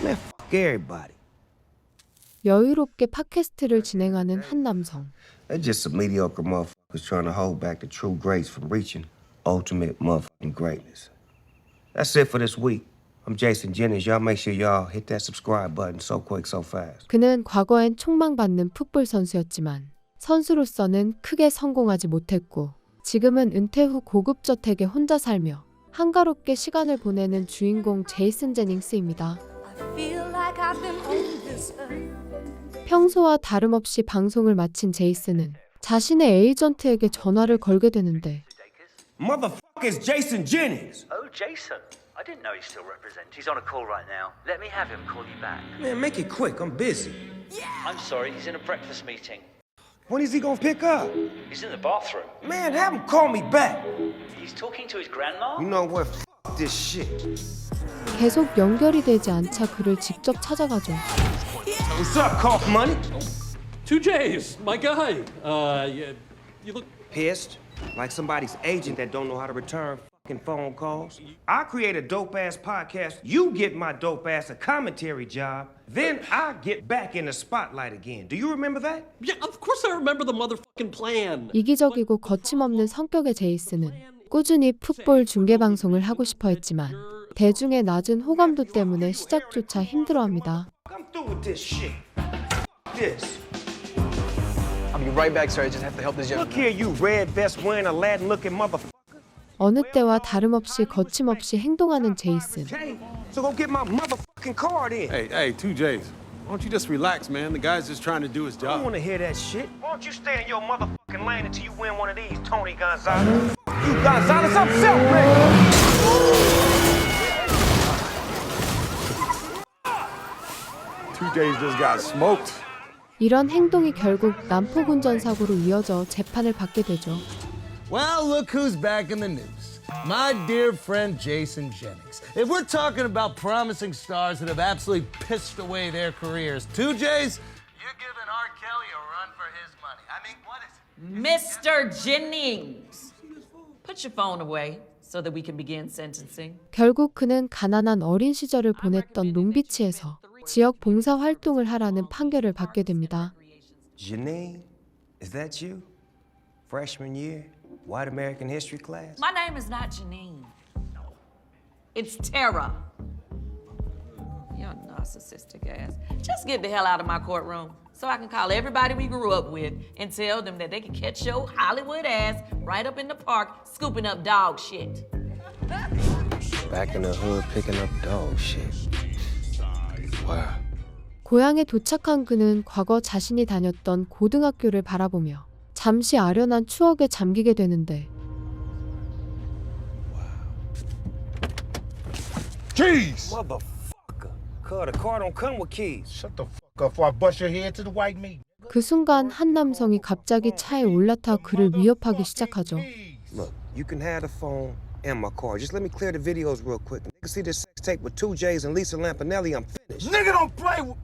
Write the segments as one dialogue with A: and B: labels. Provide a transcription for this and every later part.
A: Man, fuck everybody.
B: 여유롭게 팟캐스트를 진행하는 한 남성.
A: They're just some mediocre motherfuckers trying to hold back the true greats from reaching ultimate motherfucking greatness. That's it for this week. I'm Jason Jennings. Y'all make sure y'all hit that subscribe button so quick, so fast.
B: 그는 과거엔 촉망받는 풋볼 선수였지만 선수로서는 크게 성공하지 못했고 지금은 은퇴 후 고급 저택에 혼자 살며 한가롭게 시간을 보내는 주인공 제이슨 제닝스입니다. 평소와 다름없이 방송을 마친 제이슨은 자신의 에이전트에게 전화를 걸게 되는데
A: Motherfucker, it's Jason Jennings.
C: Oh, Jason. I didn't know he still represents. He's on a call right now. Let me have him call you back.
A: Man, make it quick. I'm busy.
C: I'm sorry, he's in a breakfast meeting.
A: When is he gonna pick up?
C: He's in the bathroom.
A: Man, have him call me back.
C: He's talking to his grandma?
A: You know what? Fuck this shit.
B: 계속 연결이 되지 않자 그를 직접 찾아가죠.
A: What's up, Cough Money?
D: 2J's, my guy. You look.
A: Pissed? Like somebody's agent that don't know how to return fucking phone calls? I create a dope-ass podcast. You get my dope-ass a commentary job. Then I get back in the spotlight again. Do you remember that?
D: Yeah, of course I remember the motherfucking plan.
B: 이기적이고 거침없는 성격의 제이슨은 꾸준히 풋볼 중계 방송을 하고 싶어 했지만 대중의 낮은 호감도 때문에 시작조차 힘들어합니다.
A: I'm through with this shit. This.
E: I'll be right back, sir. I just have to help this young
A: Look here, you red vest wearing Aladdin-looking motherfucker.
B: 어느 때와 다름없이 거침없이 행동하는 제이슨.
A: Hey, so go get my motherfucking card in.
F: Hey, 2J's. Why don't you just relax, man? The guy's just trying to do his
A: I don't
F: job.
A: want to hear that shit. Why don't you stay in your motherfucking lane until you win one of these, Tony Gonzalez? You Gonzalez himself, man.
F: 2J's just got smoked.
B: 이런 행동이 결국 난폭운전 사고로 이어져 재판을 받게 되죠.
G: Well, look who's back in the news. My dear friend Jason Jennings. If we're talking about promising stars that have absolutely pissed away their careers, 2J's, you're giving R. Kelly a run for his money. I mean, what is...
H: Mr. Jennings, put your phone away so that we can begin sentencing.
B: 결국 그는 가난한 어린 시절을 보냈던 롱비치에서 지역 봉사 활동을 하라는 판결을 받게 됩니다.
A: Janine, is that you? Freshman year, white American history class?
H: My name is not Janine. It's Tara. You're narcissistic ass. Just get the hell out of my courtroom so I can call everybody we grew up with and tell them that they can catch your Hollywood ass right up in the park scooping up dog shit.
A: Back in the hood picking up dog shit. Wow.
B: 고향에 도착한 그는 과거 자신이 다녔던 고등학교를 바라보며 잠시 아련한 추억에 잠기게 되는데
F: Jeez!
A: Motherfucker. Cuz the car don't come with keys.
F: Shut the fuck up before I bust your head to the white meat.
B: 그 순간 한 남성이 갑자기 차에 올라타 그를 위협하기 시작하죠.
A: Look, you can have the phone and my car. Just let me clear the videos real quick. Nigga see this sex tape with 2J's and Lisa Lampanelli, I'm finished.
F: Nigga, don't play with...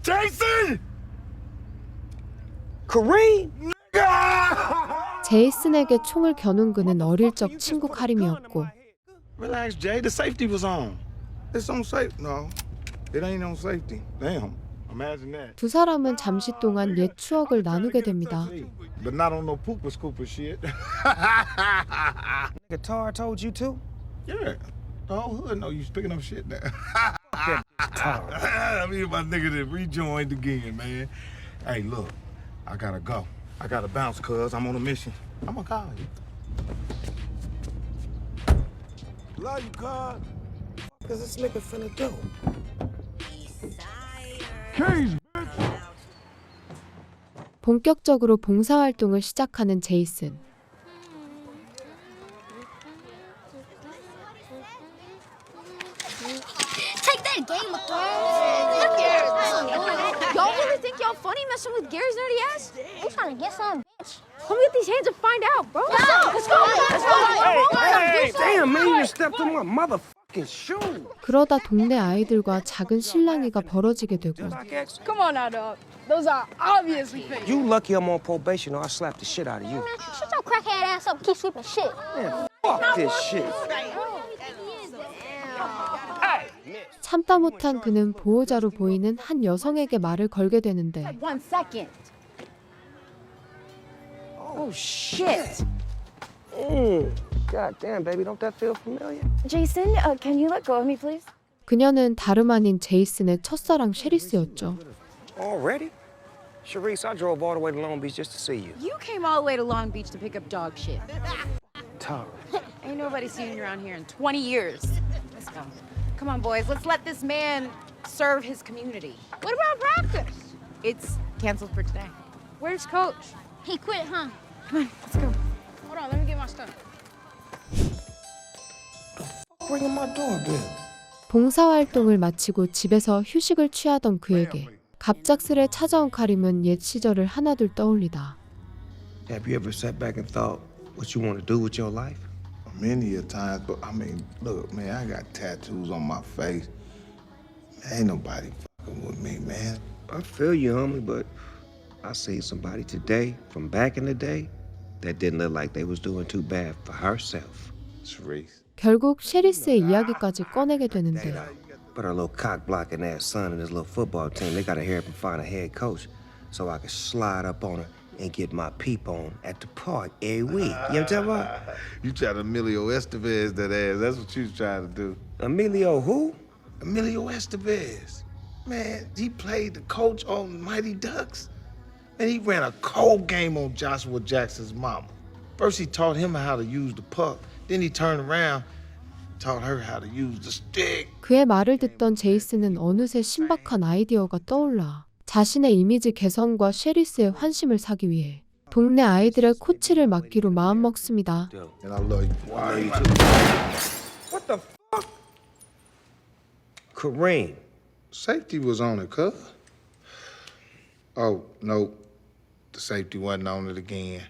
F: Jason!
A: Kareem?
B: 제이슨에게 총을 겨눈 그는 어릴 적 친구 카림이었고
F: Relax, Jay. The safety was on. It's on safety. No, it ain't on safety. Damn. Imagine that.
B: 두 사람은 잠시 동안 옛 추억을 나누게 됩니다.
F: But not on no pooper scooper shit.
A: Nigga Tar told you to?
F: Yeah. The whole hood know you was picking up shit now. I mean, my nigga that rejoined again, man. Hey, look, I gotta go. I gotta bounce, cuz I'm on a mission. I'm gonna call you. Love you, cuz.
A: Cause this nigga finna do.
F: Keys,
B: 본격적으로 봉사활동을 시작하는 제이슨.
I: Take that Game of Thrones. Y'all really think y'all funny messing with Gary's nerdy ass? I'm trying to get some, bitch. Come get these hands and find out, bro. Let's go.
A: Hey, damn, man, you just stepped on my motherfucking shoe.
B: 그러다 동네 아이들과 작은 실랑이가 벌어지게 되고
I: Come on now, dog. Those are obviously fake.
A: You lucky I'm on probation or I'll slap the shit out of you.
I: Man, shut your crackhead ass up and keep sweeping shit.
A: Man, fuck this shit. Hey, miss.
B: 참다 못한 그는 보호자로 보이는 한 여성에게 말을 걸게 되는데
I: 1 second.
A: Oh, shit. God damn, baby, don't that feel familiar?
I: Jason, can you let go of me, please?
B: 그녀는 다름 아닌 제이슨의 첫사랑 셰리스였죠.
A: Already? Sharice, I drove all the way to Long Beach just to see you.
J: You came all the way to Long Beach to pick up dog shit.
A: Tara.
J: Ain't nobody seen you around here in 20 years. Let's go. Come on, boys. Let's let this man serve his community.
I: What about practice?
J: It's canceled for today. Where's Coach?
I: He quit, huh?
J: Come on, let's go.
I: Hold on, let me get my stuff.
F: Ringing my doorbell.
B: 봉사활동을 마치고 집에서 휴식을 취하던 그에게 갑작스레 찾아온 카림은 옛 시절을 하나둘 떠올리다.
A: Have you ever sat back and thought what you want to do with your life?
F: Many a times, but I mean, look, man, I got tattoos on my face. Ain't nobody fucking with me, man.
A: I feel you, homie, but I seen somebody today from back in the day that didn't look like they was doing too bad for herself.
F: Sharice.
B: 결국 셰리스의 이야기까지 꺼내게 되는데
A: But our little cock-blocking ass son and his little football team, they gotta hurry up and find a head coach so I can slide up on her and get my peep on at the park every week. You know what I'm talking about?
F: You tried to Emilio Estevez that ass. That's what you was trying to do.
A: Emilio who?
F: Emilio Estevez. Man, he played the coach on Mighty Ducks. And he ran a cold game on Joshua Jackson's mama. First he taught him how to use the puck. Then he turned around, taught her how to use the stick.
B: 그의 말을 듣던 제이슨은 어느새 신박한 아이디어가 떠올라 자신의 이미지 개선과 셰리스의 환심을 사기 위해 동네 아이들의 코치를 맡기로 마음먹습니다.
F: And I love you.
A: I love you too. What the fuck? Kareem.
F: Safety was on it, cuz. Oh, no. The safety wasn't on it again.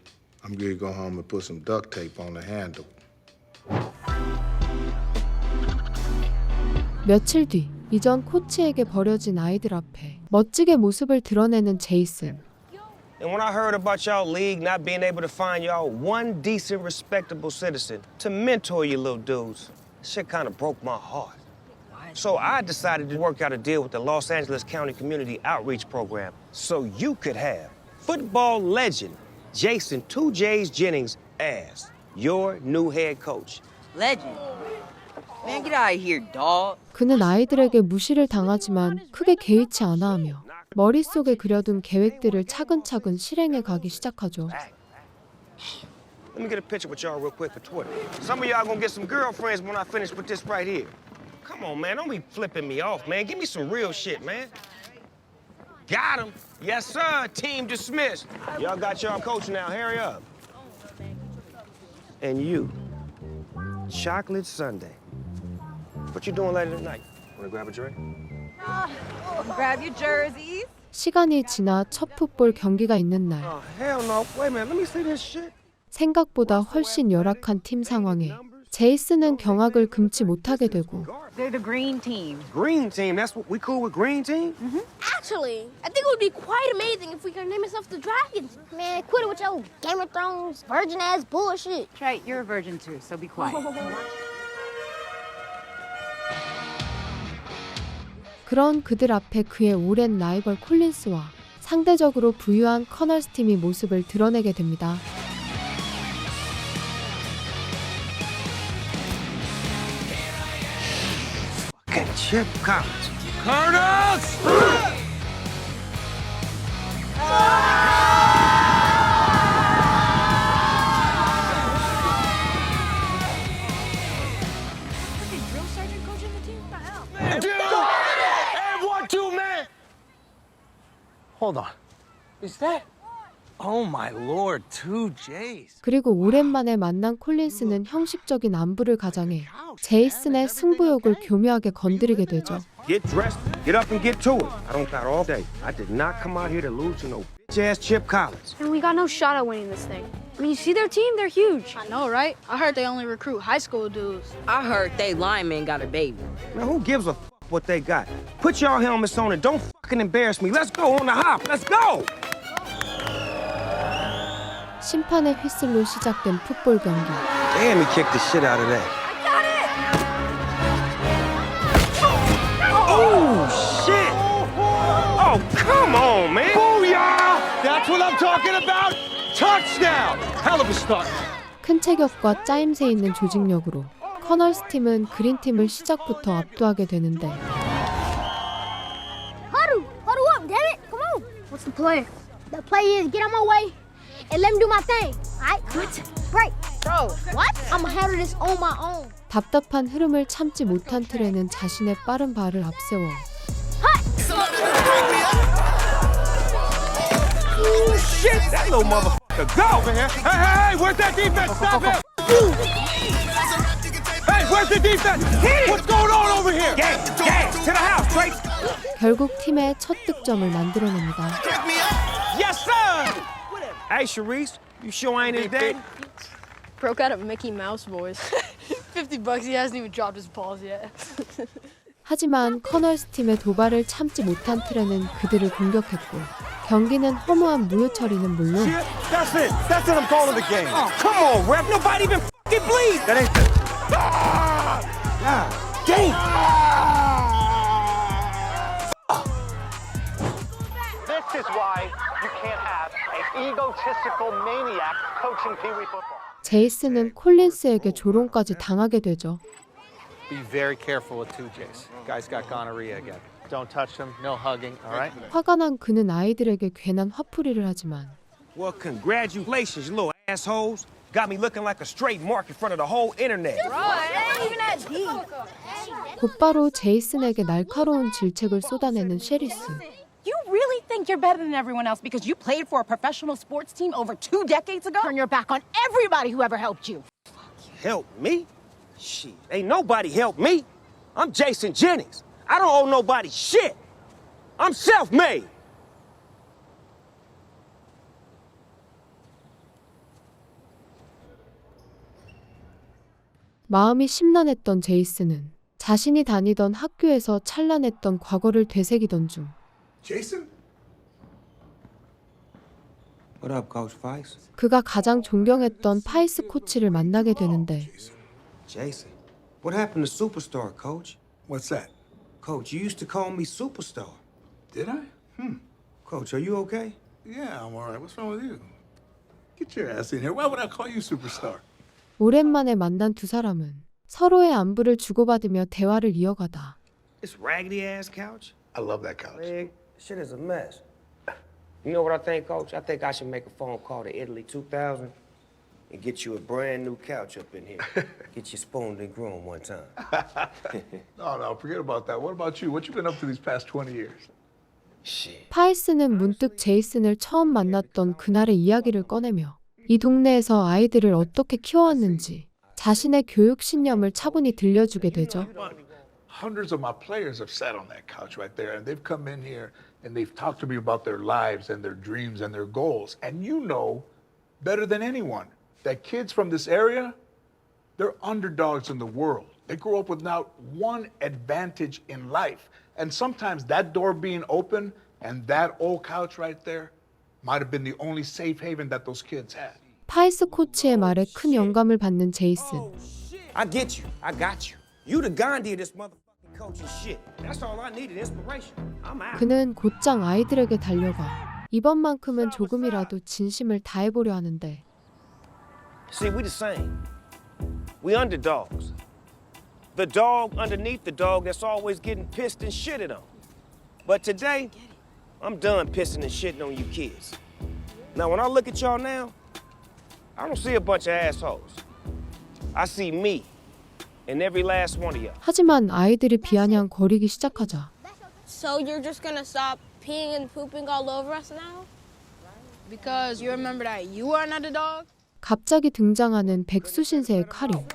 F: I'm gonna go home and put some duct tape on the handle.
B: 며칠 뒤 이전 코치에게 버려진 아이들 앞에 멋지게 모습을 드러내는 제이슨.
A: And when I heard about y'all league not being able to find y'all one decent, respectable citizen to mentor you little dudes, shit kind of broke my heart. So I decided to work out a deal with the Los Angeles County Community Outreach Program so you could have football legend Jason 2J's Jennings as your new head coach.
K: Legend. Man, get out of here, dog.
B: 그는 아이들에게 무시를 당하지만 크게 개의치 않아 하며 머릿속에 그려둔 계획들을 차근차근 실행해 가기 시작하죠.
A: Let me get a picture with y'all real quick for Twitter. Some of y'all gonna get some girlfriends when I finish with this right here. Come on, man, don't be flipping me off, man. Give me some real shit, man. Got him. Yes, sir. Team dismissed. Y'all got y'all coach now. Hurry up. And you, Chocolate Sunday. What you doing later tonight? Wanna grab a drink?
J: Grab your jerseys.
B: 시간이 지나 첫 풋볼 경기가 있는 날
A: Oh, hell no. Wait a minute. Let me see this shit.
B: 생각보다 훨씬 열악한 팀 상황에 제이슨은 경악을 금치 못하게 되고
J: They're the green team.
A: Green team. That's what we cool with green team?
I: Actually, I think it would be quite amazing if we could name ourselves the Dragons. Man, quit it with your Game of Thrones virgin ass bullshit.
J: That's right, you're a virgin too, so be quiet.
B: 그런 그들 앞에 그의 오랜 라이벌 콜린스와 상대적으로 부유한 커널스 팀이 모습을 드러내게 됩니다.
A: Fucking Chip Collins. Curtis!
J: Drill sergeant coaching the team?
A: And 1-2, man!
E: Hold on. Is that? Oh my lord, 2J's.
B: 그리고 오랜만에 만난 콜린스는 형식적인 안부를 가장해 제이슨의 승부욕을 교묘하게 건드리게 되죠.
A: Get dressed, get up and get to it. I don't got all day. I did not come out here to lose to no bitch-ass Chip Collins.
I: And we got no shot at winning this thing. I mean, you see their team? They're huge. I know, right? I heard they only recruit high school dudes.
K: I heard they lineman got a baby.
A: Man, who gives a fuck what they got? Put y'all helmets on and don't fucking fucking embarrass me. Let's go on the hop. Let's go.
B: 심판의 휘슬로 시작된 풋볼 경기.
A: Damn, he kicked the shit out of that. Oh, shit. Oh, come on, man.
G: Booyah! That's what I'm talking about. Touchdown. Hell of a start.
B: 큰 체격과 짜임새 있는 조직력으로 커널스 팀은 그린 팀을 시작부터 압도하게 되는데
I: Huddle up, damn it. Come on. What's the play? The play is get out my way and let me do my thing. All right? Right. Bro, what? I'ma handle this on my own.
B: 답답한 흐름을 참지 못한 트레는 자신의 빠른 발을 앞세워
A: Oh, shit. That little motherfucker. Go. Hey, where's that defense? Stop it. Hey, where's the defense? What's going on over here? Gang, to the house, Trace.
B: 결국 팀의 첫 득점을 만들어냅니다.
A: Yes, sir. Hey, Sharice, you sure ain't his daddy?
L: Broke out of Mickey Mouse voice. $50, he hasn't even dropped his balls yet.
B: 하지만 커널스 팀의 도발을 참지 못한 트레는 그들을 공격했고 경기는 허무한 무효 처리는 물론
A: That's it. That's it. I'm calling the game. Oh, come on, ref. Nobody even fucking bleed. That ain't the... God damn.
M: This is why you can't have an egotistical maniac coaching Pee Wee football.
B: 제이슨은 콜린스에게 조롱까지 당하게 되죠.
N: Be very careful with 2Js. Guy's got gonorrhea again. Don't touch him. No hugging. All right?
B: 화가 난 그는 아이들에게 괜한 화풀이를 하지만
A: Well, congratulations, you little assholes. Got me looking like a straight mark in front of the whole internet.
I: Bro, it ain't even that deep.
B: 곧바로 제이슨에게 날카로운 질책을 쏟아내는 셰리스.
J: You really think you're better than everyone else because you played for a professional sports team over 2 decades ago? Turn your back on everybody who ever helped you.
A: Help me? Shit, ain't nobody help me. I'm Jason Jennings. I don't owe nobody shit. I'm self-made.
B: 마음이 심란했던 제이슨은 자신이 다니던 학교에서 찬란했던 과거를 되새기던 중
F: Jason?
A: What up, Coach Fice?
B: 그가 가장 존경했던 파이스 코치를 만나게 되는데
A: Jason, what happened to Superstar, Coach?
F: What's that?
A: Coach, you used to call me Superstar.
F: Did I?
A: Coach, are you okay?
F: Yeah, I'm all right. What's wrong with you? Get your ass in here. Why would I call you superstar?
B: 오랜만에 만난 두 사람은 서로의 안부를 주고받으며 대화를 이어가다
A: This raggedy-ass couch?
F: I love that couch.
A: Man, shit is a mess. You know what I think, Coach? I think I should make a phone call to Italy 2000 and get you a brand new couch up in here. Get you spooned and groomed one time.
F: No, forget about that. What about you? What you been up to these past 20 years?
A: Shit.
B: 파이스는 문득 제이슨을 처음 만났던 그날의 이야기를 꺼내며 이 동네에서 아이들을 어떻게 키워왔는지 자신의 교육 신념을 차분히 들려주게 되죠.
F: Hundreds of my players have sat on that couch right there, and they've come in here and they've talked to me about their lives and their dreams and their goals. And you know better than anyone that kids from this area, they're underdogs in the world. They grow up without one advantage in life. And sometimes that door being open and that old couch right there might have been the only safe haven that those kids had.
B: 파이스 코치의 말에 큰 영감을 받는 제이슨.
A: I get you. I got you. You the Gandhi of this motherfucking coaching shit. That's all I needed, inspiration. I'm out.
B: 그는 곧장 아이들에게 달려가 이번만큼은 조금이라도 진심을 다해보려 하는데
A: See, we the same. We underdogs. The dog underneath the dog that's always getting pissed and shitted on. But today, I'm done pissing and shitting on you kids. Now, when I look at y'all now, I don't see a bunch of assholes. I see me and every last one of y'all.
B: 하지만 아이들이 비아냥거리기 시작하자
I: So you're just gonna stop peeing and pooping all over us now?
L: Because you remember that you are not a dog?
B: 갑자기 등장하는 백수 신세의 카린.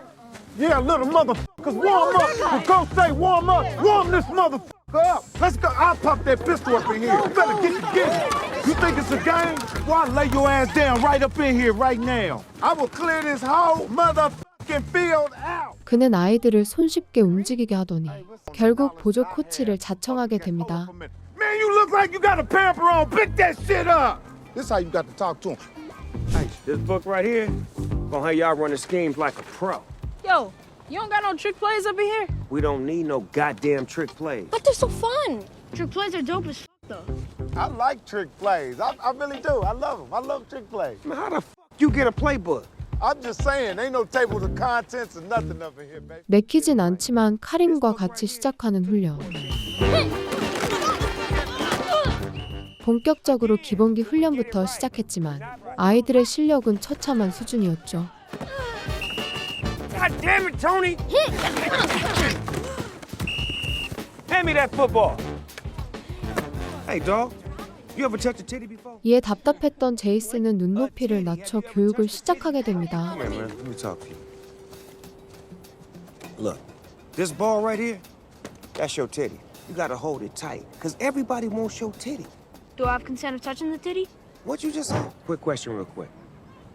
O: Yeah, little motherfuckers, warm up. The coach say warm up. Warm this motherfucker up. Let's go. I'll pop that pistol up in here. You better get the game. You think it's a game? Well, I'll lay your ass down right up in here right now. I will clear this whole motherfucking field out.
B: 그는 아이들을 손쉽게 움직이게 하더니 결국 보조 코치를 자청하게 됩니다.
O: Man, Man, you look like you got a pamper on. Pick that shit up. This is how you got to talk to him.
A: Hey, this book right here, gonna have y'all running schemes like a pro.
L: Yo, you don't got no trick plays up in here?
A: We don't need no goddamn trick plays.
I: But they're so fun. Trick plays are dope as though.
O: I like trick plays. I really do. I love them. I love trick plays.
A: Man, how the you get a playbook?
O: I'm just saying, ain't no tables of contents or nothing up in here, baby.
B: 내키진 않지만 카림과 같이 시작하는 훈련. 본격적으로 기본기 훈련부터 시작했지만 아이들의 실력은 처참한 수준이었죠.
A: God damn it, Tony! Hand me that football. Hey, dog. You ever touched a titty before?
B: 이에 답답했던 제이슨은 눈높이를 낮춰 교육을 시작하게 됩니다.
A: Come here, man. Let me talk to you. Look, this ball right here, that's your titty. You gotta hold it tight, because everybody wants your titty.
I: Do I have consent of touching the titty?
A: What you just said? Quick question real quick.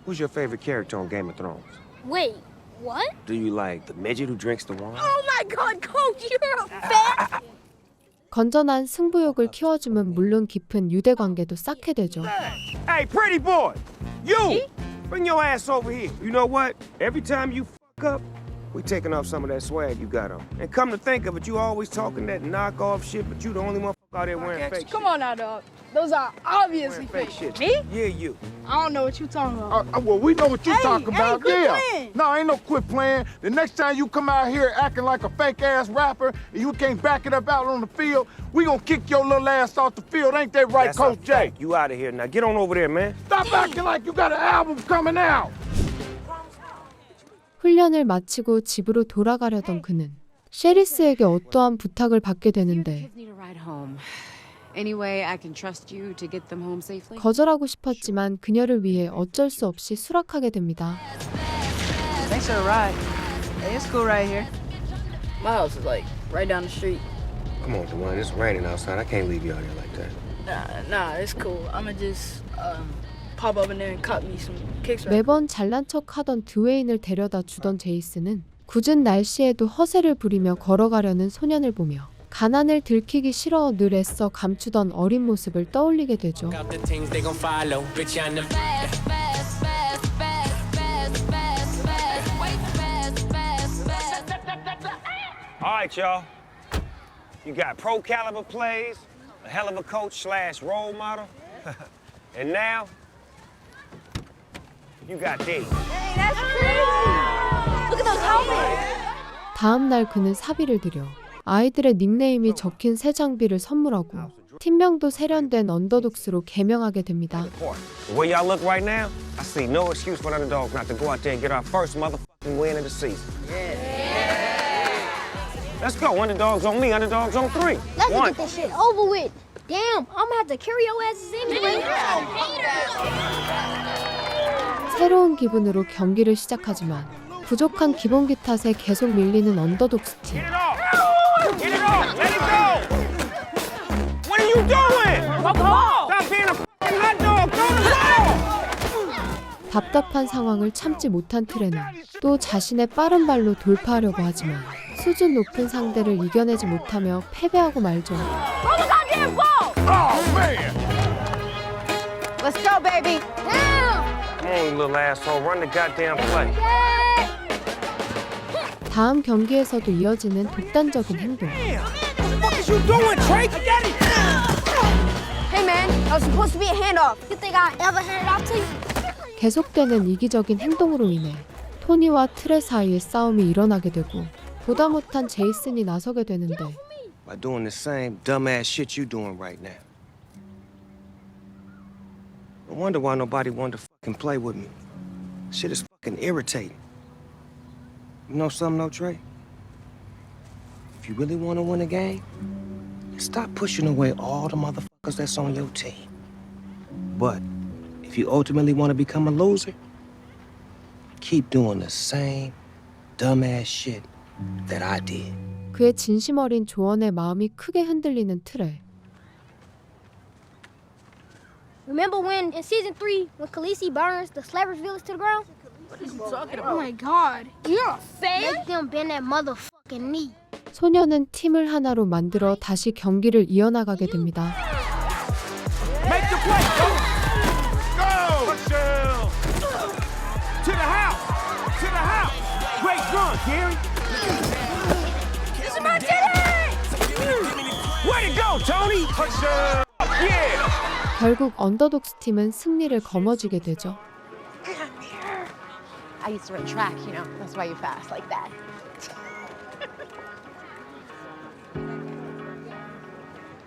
A: Who's your favorite character on Game of Thrones?
I: Wait, what?
A: Do you like the midget who drinks the wine?
I: Oh my god, Coach, you're a fan!
B: 건전한 승부욕을 키워주면 물론 깊은 유대 관계도 쌓게 되죠.
A: Hey, pretty boy! You! Bring your ass over here. You know what? Every time you fuck up, we taking off some of that swag you got on. And come to think of it, you always talking that knockoff shit, but you the only motherfucker out there wearing fake shit.
L: Come on now, dog. Those are obviously
A: Wearing
L: fake.
A: shit.
L: Me?
A: Yeah, you.
L: I don't know what you talking about.
O: Well, we know what you talking about.
L: quit
O: Yeah.
L: playing.
O: No, ain't no quit playing. The next time you come out here acting like a fake ass rapper and you can't back it up out on the field, we gonna kick your little ass off the field. Ain't that right,
A: That's
O: Coach
A: a
O: J?
A: fact. You out of here now. Get on over there, man.
O: Stop acting like you got an album coming out.
B: 훈련을 마치고 집으로 돌아가려던 그는 셰리스에게 어떠한 부탁을 받게 되는데
P: Anyway, I can trust you to get them home safely.
B: 거절하고 싶었지만 그녀를 위해 어쩔 수 없이 수락하게 됩니다.
L: Thanks for the ride. Hey, it's cool right here. My house is like right down the street.
A: Come on, DeJuan. It's raining outside. I can't leave you out here like that.
L: Nah, it's cool. I'ma just pop up in there and cut me some kicks.
B: 매번 잘난 척하던 드웨인을 데려다 주던 제이슨은 굳은 날씨에도 허세를 부리며 걸어가려는 소년을 보며 가난을 들키기 싫어 늘 애써 감추던 어린 모습을 떠올리게 되죠.
A: All right, y'all. You got pro caliber plays, a hell of a coach / role model, and now you got these.
I: Hey, that's crazy! Look at those helmets!
B: 다음 날 그는 사비를 들여 아이들의 닉네임이 적힌 새 장비를 선물하고 팀명도 세련된 언더독스로 개명하게 됩니다.
A: The way y'all look right now, I see no excuse for the underdogs not to go out there and get our first motherfucking win of the season. Let's go. Underdogs on me, underdogs on 3.
I: Let's get this shit over with. Damn, I'm gonna have to carry your asses anyway.
B: 새로운 기분으로 경기를 시작하지만 부족한 기본기 탓에 계속 밀리는 언더독스 팀.
A: Get it off! Let it go! What are you doing? Stop being a fucking hot dog! Throw the ball!
B: 답답한 상황을 참지 못한 트레는 또 자신의 빠른 발로 돌파하려고 하지만 수준 높은 상대를 이겨내지 못하며 패배하고 말죠.
O: Oh, man!
J: Let's go, baby.
A: Come on, you little asshole. Run the goddamn play.
B: 다음 경기에서도 이어지는 독단적인 행동.
I: Hey man, that was supposed to be a handoff. You think I ever hand it off to you?
B: 계속되는 이기적인 행동으로 인해 토니와 트레 사이에 싸움이 일어나게 되고 보다 못한 제이슨이 나서게 되는데
A: By doing the same dumbass shit you doing right now. No wonder why nobody wanted to fucking play with me. Shit is fucking irritating. You know something, though, Trey? If you really want to win a game, stop pushing away all the motherfuckers that's on your team. But if you ultimately want to become a loser, keep doing the same dumbass shit that I did.
B: 그의 진심 어린 조언에 마음이 크게 흔들리는 트레.
I: Remember when in season 3 when Khaleesi burns the Slavers village to the ground?
L: What are you talking about?
I: Oh my god. You're a fan? Make them bend that motherfucking knee.
B: 소녀는 팀을 하나로 만들어 다시 경기를 이어나가게 됩니다.
A: Go! Touchdown! To the house! To the house! Great run, Gary!
I: This is my city!
A: Way to go, Tony! Touchdown! Yeah!
B: 결국 언더독스 팀은 승리를 거머쥐게 되죠.
J: I used to run track, you know. That's why you fast like that.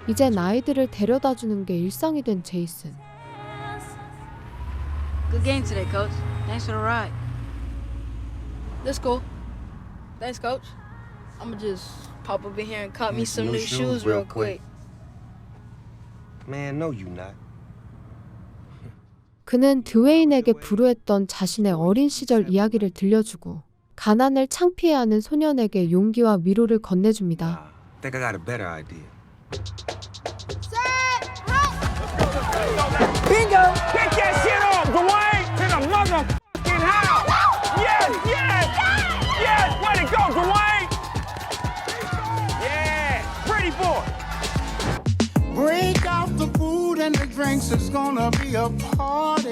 B: 이젠 아이들을 데려다주는 게 일상이 된 제이슨.
L: Good game today, coach. Thanks for the ride. That's cool. Thanks, coach. I'ma just pop up in here and cut me some new shoes real quick.
A: Man, no you not.
B: 그는 드웨인에게 불우했던 자신의 어린 시절 이야기를 들려주고 가난을 창피해하는 소년에게 용기와 위로를 건네줍니다.
A: Think I got a better idea.
I: Bingo!
A: Get that shit off, Dwayne! To the motherfucking house! Yes, yes! Yes! Way to go, Dwayne! Yeah! Pretty boy!
Q: Break out the food and the drinks, it's gonna be a party.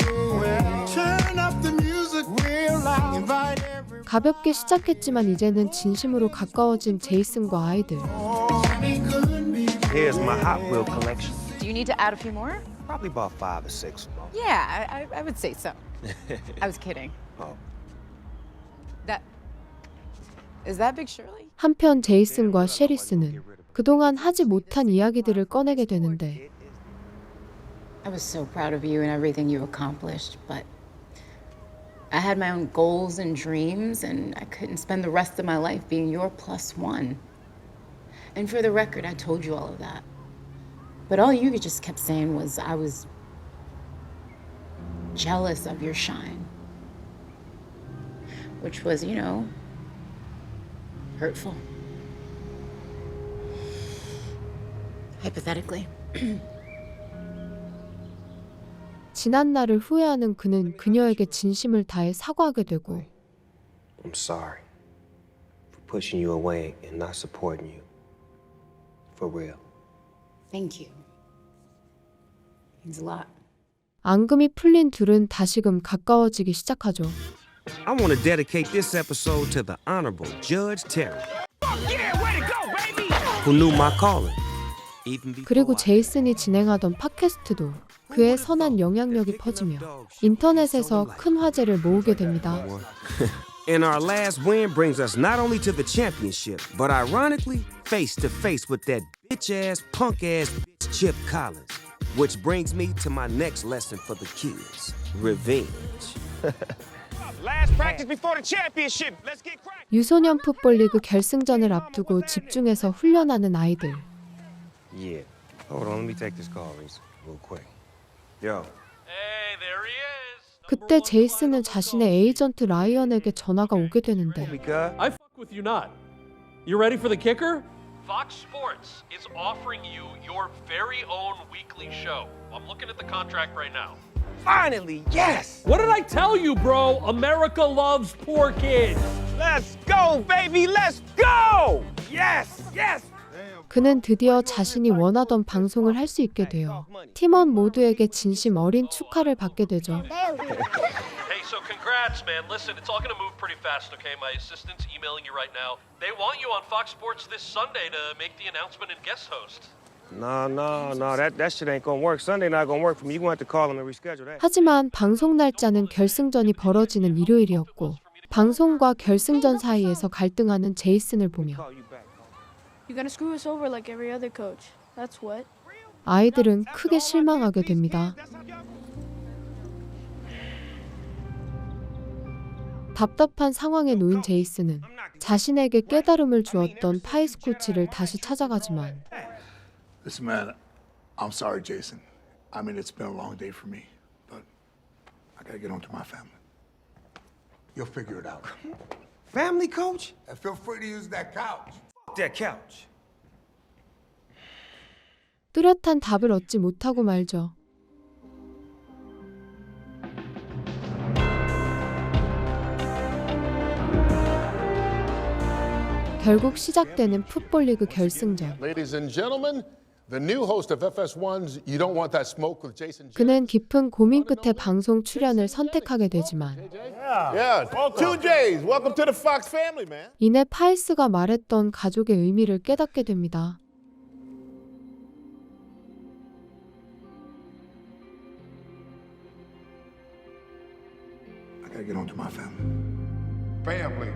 Q: Turn up the music real loud. Invite everyone.
B: 가볍게 시작했지만 이제는 진심으로 가까워진 제이슨과 아이들.
A: Here's my Hot Wheel collection.
J: Do you need to add a few more?
A: Probably about 5 or 6 more.
J: Yeah, I would say so. I was kidding.
A: Oh.
J: Is that Big Shirley?
B: 한편 제이슨과 셰리스는 그동안 하지 못한 이야기들을 꺼내게 되는데
P: I was so proud of you and everything you accomplished, but I had my own goals and dreams, and I couldn't spend the rest of my life being your +1. And for the record, I told you all of that. But all you just kept saying was I was jealous of your shine. Which was, you know, hurtful. Hypothetically.
B: 지난 날을 후회하는 그는 그녀에게 진심을 다해 사과하게 되고
A: I'm sorry for pushing you away and not supporting you. For real.
P: Thank you. Means a lot.
B: 앙금이 풀린 둘은 다시금 가까워지기 시작하죠.
A: I want to dedicate this episode to the Honorable Judge Terry. Yeah, way to go, baby! Who knew my calling.
B: 그리고 제이슨이 진행하던 팟캐스트도 그의 선한 영향력이 퍼지며 인터넷에서 큰 화제를 모으게 됩니다.
A: And our last win brings us not only to the championship, but ironically, face to face with that bitch-ass, punk-ass bitch Chip Collins. Which brings me to my next lesson for the kids. Revenge. Last practice before the championship. Let's get cracked.
B: 유소년 풋볼리그 결승전을 앞두고 집중해서 훈련하는 아이들.
A: Yeah. Hold on, let me take this call, Reese, real quick. Yo.
D: Hey, there he is.
B: 그때 제이슨은 자신의 에이전트 라이언에게 전화가 오게 되는데
D: I fuck with you not. You ready for the kicker? Fox Sports is offering you your very own weekly show. I'm looking at the contract right now.
A: Finally, yes!
D: What did I tell you, bro? America loves poor kids.
A: Let's go, baby, let's go! Yes, yes!
B: 그는 드디어 자신이 원하던 방송을 할 수 있게 되어 팀원 모두에게 진심 어린 축하를 받게 되죠.
D: Hey, so congrats, man. Listen, it's all gonna move pretty fast, okay? My assistant's emailing you right now. They want you on Fox Sports this Sunday to make the announcement and guest host.
A: No, that shit ain't gonna work. Sunday not gonna work for me. You're gonna have to call them and reschedule that.
B: 하지만 방송 날짜는 결승전이 벌어지는 일요일이었고 방송과 결승전 사이에서 갈등하는 제이슨을 보며
I: You're gonna screw us over like every other coach. That's what.
B: 아이들은 크게 실망하게 됩니다. 답답한 상황에 놓인 제이슨은 자신에게 깨달음을 주었던 파이스 코치를 다시 찾아가지만
O: Listen, man, I'm sorry, Jason. I mean, it's been a long day for me, but I gotta get on to my family. You'll figure it out.
A: Family coach?
O: And feel free to use that couch.
A: Fuck that couch.
B: 뚜렷한 답을 얻지 못하고 말죠. 결국 시작되는 풋볼리그 결승전.
R: Ladies and gentlemen, The new host of FS1's You Don't Want That Smoke with Jason.
B: 그는 깊은 고민 끝에 방송 출연을 선택하게 되지만
O: Yeah, 2Js. Welcome to the Fox family, man.
B: 이내 파이스가 말했던 가족의 의미를 깨닫게 됩니다.
O: I gotta get on to my family. Family.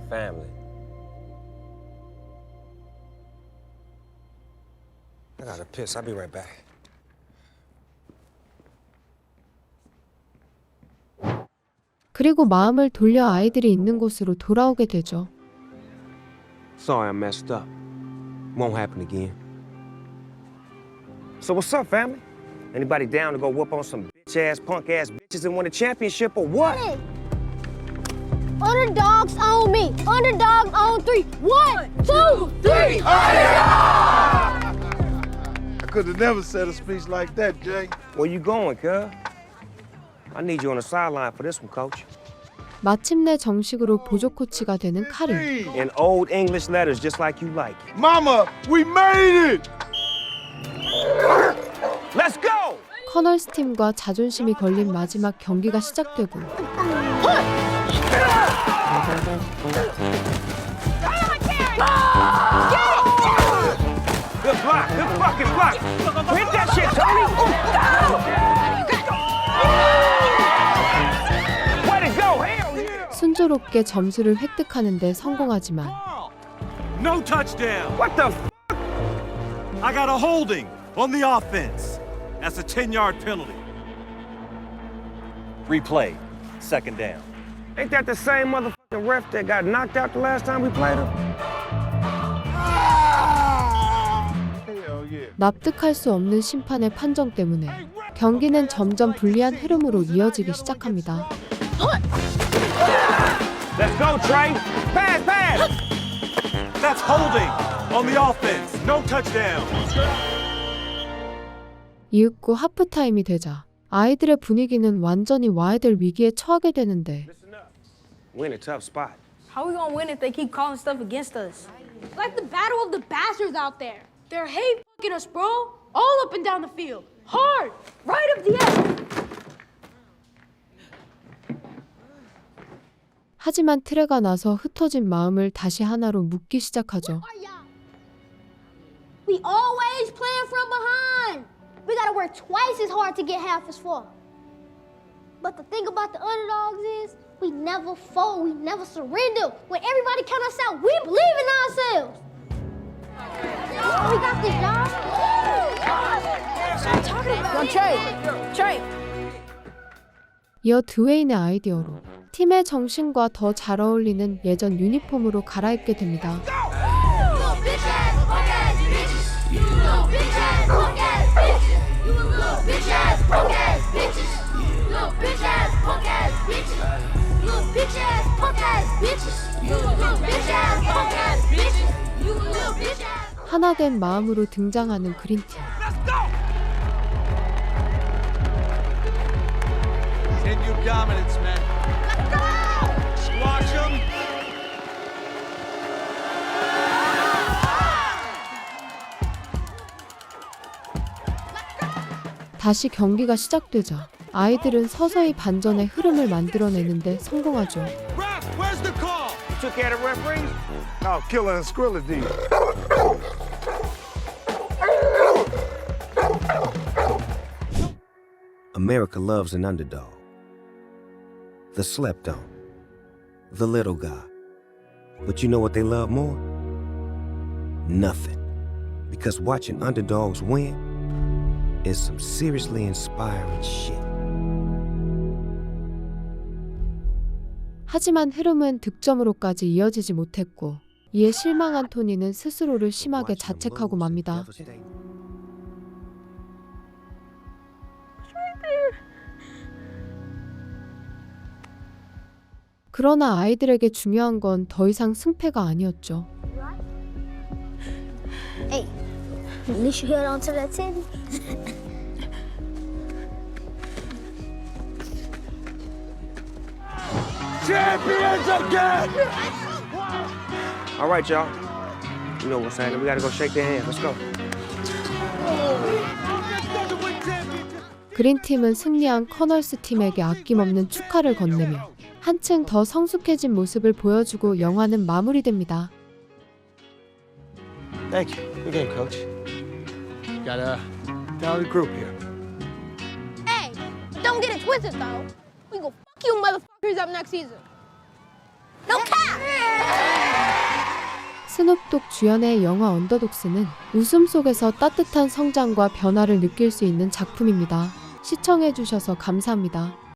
A: Family. I gotta piss. I'll be right back.
B: 그리고 마음을 돌려 아이들이 있는 곳으로 돌아오게 되죠.
A: Sorry I messed up. Won't happen again. So what's up, family? Anybody down to go whoop on some bitch-ass, punk-ass bitches and win a championship or what?
I: Underdogs own me. Underdogs own 3. 1, 2, 3.
F: I could have never said a speech like that, Jay.
A: Where you going, cuz? I need you on the sideline for this one, coach.
B: 마침내 정식으로 보조 코치가 되는 카린.
A: In old English letters, just like you like it.
O: Mama, we made it!
A: Let's go!
B: 커널 스팀과 자존심이 걸린 마지막 경기가 시작되고
A: Good block, good fucking block. Hit that shit, Tony. Way to go, hell yeah.
B: 순조롭게 점수를 획득하는 데 성공하지만
S: No touchdown.
A: What the f***?
S: I got a holding on the offense. That's a 10-yard penalty. Replay. Second down.
A: Ain't that the same motherfucking ref that got knocked out the last time we played him?
B: 납득할 수 없는 심판의 판정 때문에 경기는 점점 불리한 흐름으로 이어지기 시작합니다.
A: Let's go, Trey. Pass, pass.
S: That's holding on the offense. No touchdown.
B: 이윽고 하프타임이 되자 아이들의 분위기는 완전히 와야 될 위기에 처하게 되는데
A: We're in a tough spot.
L: How we gonna win if they keep calling stuff against us?
I: Like the battle of the bastards out there. They're hate fucking us, bro. All up and down the field. Hard. Right up the end.
B: 하지만 트레가 나서 흩어진 마음을 다시 하나로 묶기 시작하죠.
I: We always playing from behind. We gotta work twice as hard to get half as far. But the thing about the underdogs is, we never fold, we never surrender. When everybody count us out, we believe in ourselves. We got this, y'all. Stop talking about it.
L: Trey.
B: 이어 드웨인의 아이디어로 팀의 정신과 더 잘 어울리는 예전 유니폼으로 갈아입게 됩니다. 하나된 마음으로 등장하는 그린팀.
S: Continued dominance, man. Squash them.
B: 다시 경기가 시작되자 아이들은 서서히 반전의 흐름을 만들어내는데 성공하죠.
S: Where's the call?
A: You took care of the referees?
O: Oh, Killer and Skrilla D.
A: America loves an underdog. The slept on. The little guy. But you know what they love more? Nothing. Because watching underdogs win is some seriously inspiring shit.
B: 하지만 흐름은 득점으로까지 이어지지 못했고 이에 실망한 토니는 스스로를 심하게 자책하고 맙니다. 그러나 아이들에게 중요한 건 더 이상 승패가 아니었죠.
I: Hey, at least you held on to that teddy.
O: Champions again!
A: All right, y'all. You know what I'm saying? We gotta go shake their hands. Let's go.
B: 그린팀은 승리한 커널스 팀에게 아낌없는 축하를 건네며 한층 더 성숙해진 모습을 보여주고 영화는 마무리됩니다.
E: Thank you. Good game, coach. Got a talented group here.
I: Hey, don't get it twisted though. We go fuck you motherfuckers up next season. No cap!
B: 스눕독 주연의 영화 언더독스는 웃음 속에서 따뜻한 성장과 변화를 느낄 수 있는 작품입니다. 시청해주셔서 감사합니다.